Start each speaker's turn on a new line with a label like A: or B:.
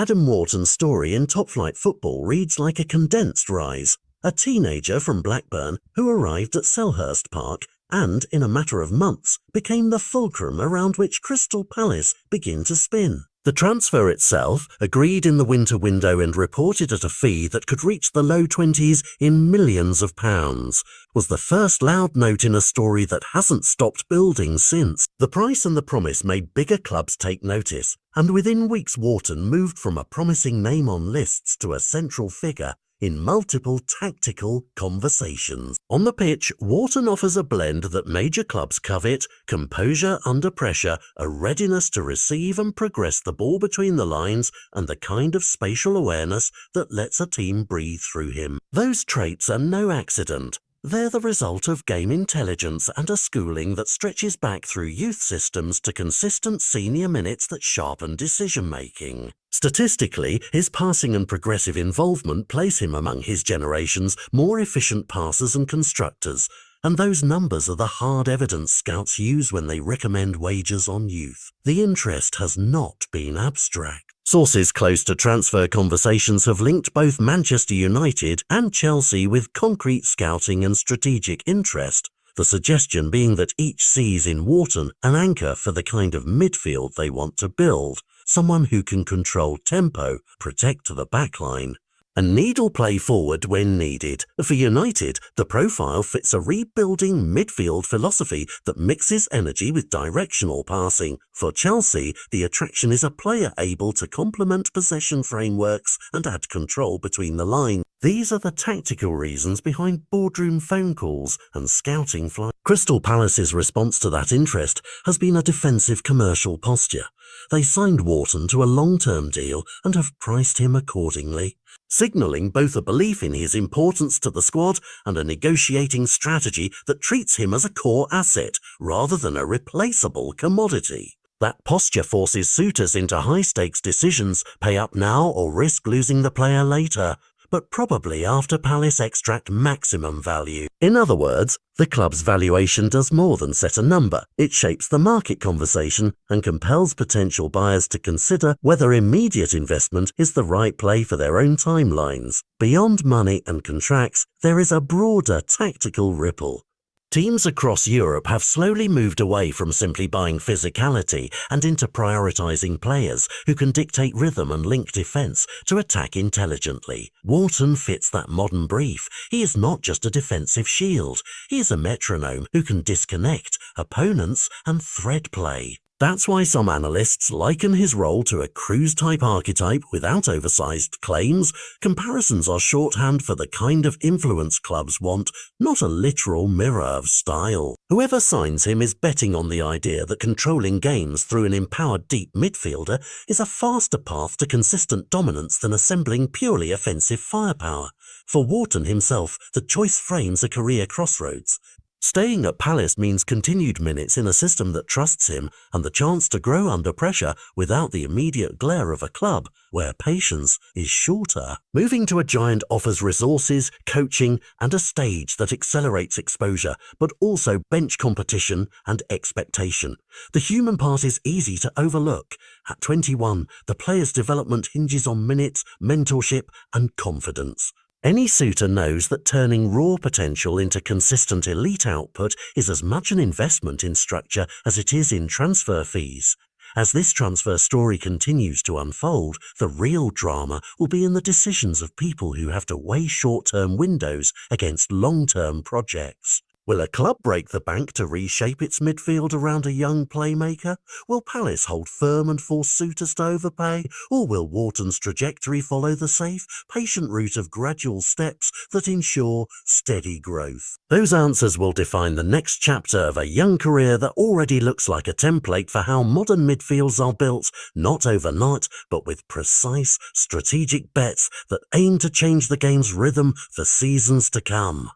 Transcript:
A: Adam Wharton's story in top-flight football reads like a condensed rise. A teenager from Blackburn who arrived at Selhurst Park and, in a matter of months, became the fulcrum around which Crystal Palace begin to spin. The transfer itself, agreed in the winter window and reported at a fee that could reach the low 20s in millions of pounds, was the first loud note in a story that hasn't stopped building since. The price and the promise made bigger clubs take notice, and within weeks Wharton moved from a promising name on lists to a central figure in multiple tactical conversations. On the pitch, Wharton offers a blend that major clubs covet: composure under pressure, a readiness to receive and progress the ball between the lines, and the kind of spatial awareness that lets a team breathe through him. Those traits are no accident. They're the result of game intelligence and a schooling that stretches back through youth systems to consistent senior minutes that sharpen decision-making. Statistically, his passing and progressive involvement place him among his generation's more efficient passers and constructors, and those numbers are the hard evidence scouts use when they recommend wagers on youth. The interest has not been abstract. Sources close to transfer conversations have linked both Manchester United and Chelsea with concrete scouting and strategic interest, the suggestion being that each sees in Wharton an anchor for the kind of midfield they want to build, someone who can control tempo, protect the backline, and needle play forward when needed. For United, the profile fits a rebuilding midfield philosophy that mixes energy with directional passing. For Chelsea, the attraction is a player able to complement possession frameworks and add control between the lines. These are the tactical reasons behind boardroom phone calls and scouting flights. Crystal Palace's response to that interest has been a defensive commercial posture. They signed Wharton to a long-term deal and have priced him accordingly, signalling both a belief in his importance to the squad and a negotiating strategy that treats him as a core asset rather than a replaceable commodity. That posture forces suitors into high-stakes decisions: pay up now or risk losing the player later, but probably after Palace extract maximum value. In other words, the club's valuation does more than set a number. It shapes the market conversation and compels potential buyers to consider whether immediate investment is the right play for their own timelines. Beyond money and contracts, there is a broader tactical ripple. Teams across Europe have slowly moved away from simply buying physicality and into prioritizing players who can dictate rhythm and link defense to attack intelligently. Wharton fits that modern brief. He is not just a defensive shield. He is a metronome who can disconnect opponents and thread play. That's why some analysts liken his role to a cruise-type archetype without oversized claims. Comparisons are shorthand for the kind of influence clubs want, not a literal mirror of style. Whoever signs him is betting on the idea that controlling games through an empowered deep midfielder is a faster path to consistent dominance than assembling purely offensive firepower. For Wharton himself, the choice frames a career crossroads. Staying at Palace means continued minutes in a system that trusts him and the chance to grow under pressure without the immediate glare of a club where patience is shorter. Moving to a giant offers resources, coaching, and a stage that accelerates exposure, but also bench competition and expectation. The human part is easy to overlook. At 21, the player's development hinges on minutes, mentorship, and confidence. Any suitor knows that turning raw potential into consistent elite output is as much an investment in structure as it is in transfer fees. As this transfer story continues to unfold, the real drama will be in the decisions of people who have to weigh short-term windows against long-term projects. Will a club break the bank to reshape its midfield around a young playmaker? Will Palace hold firm and force suitors to overpay? Or will Wharton's trajectory follow the safe, patient route of gradual steps that ensure steady growth? Those answers will define the next chapter of a young career that already looks like a template for how modern midfields are built, not overnight, but with precise, strategic bets that aim to change the game's rhythm for seasons to come.